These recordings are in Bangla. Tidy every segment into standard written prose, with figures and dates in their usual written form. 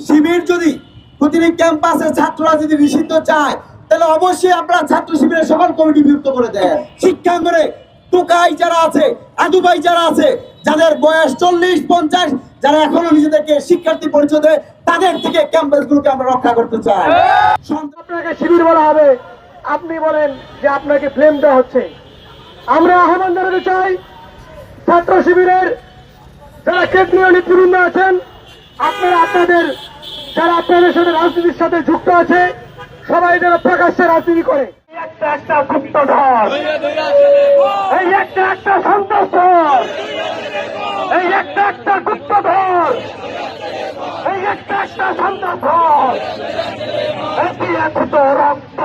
শিবির যদি প্রতিটি ক্যাম্পাসে ছাত্ররা যদি নিষিদ্ধ চায়, তাহলে অবশ্যই আপনারা ছাত্র শিবিরের সকল কমিটি বিভক্ত করে দেন। শিক্ষাঙ্গনে টোকাই যারা আছে, আদুবাই যারা আছে, যাদের বয়স 40-50, যারা এখনো নিজেদেরকে শিক্ষার্থী পরিচয় দেয়, তাদের থেকে ক্যাম্পাসগুলোকে আমরা রক্ষা করতে চাই। আপনাকে শিবির বলা হবে, আপনি বলেন যে আপনাকে ফ্লেম দেওয়া হচ্ছে। আমরা আহ্বান জানাতে চাই ছাত্র শিবিরের যারা কেন্দ্রীয় নেতৃবৃন্দ আছেন, আপনারা যারা আপনাদের সাথে রাজনীতির সাথে যুক্ত আছে, সবাই যেন প্রকাশ্যে রাজনীতি করে। একটা গুপ্তধর, এই একটা সন্ত্রাসধর, এই একটা গুপ্তধর, এই একটা সন্ত্রাসধর, এটি এত রক্ত,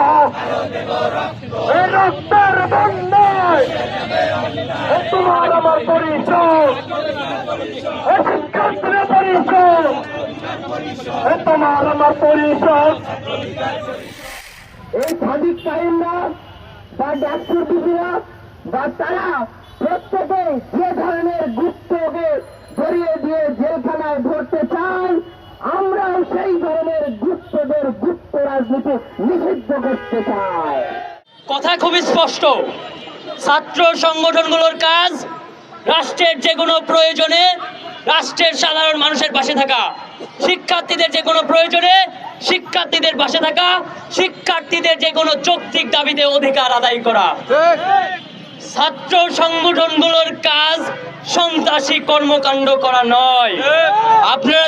এই রক্তের বন্যায় তোমার আমার পরিচয়, এই শিক্ষার্থীর পরিচয়, তোমার আমার পরিচয়। এই সাদিক কাহিনীরা বা ডাক্তার বিপিরা বা তারা প্রত্যেকে যে ধরনের গুপ্তকে ধরিয়ে দিয়ে জেলখানায় ধরতে চান, আমরাও সেই ধরনের গুপ্তদের গুপ্ত রাজনীতি নিষিদ্ধ করতে চাই। কথা খুবই স্পষ্ট, ছাত্র সংগঠনগুলোর কাজ রাষ্ট্রের যে কোনো প্রয়োজনে রাষ্ট্রের সাধারণ মানুষের পাশে থাকা, শিক্ষার্থীদের যে কোনো প্রয়োজনে শিক্ষার্থীদের পাশে থাকা, শিক্ষার্থীদের যে কোনো যৌক্তিক দাবিতে অধিকার আদায় করা। ছাত্র সংগঠনগুলোর কাজ সন্ত্রাসী কর্মকাণ্ড করা নয়। আপনারা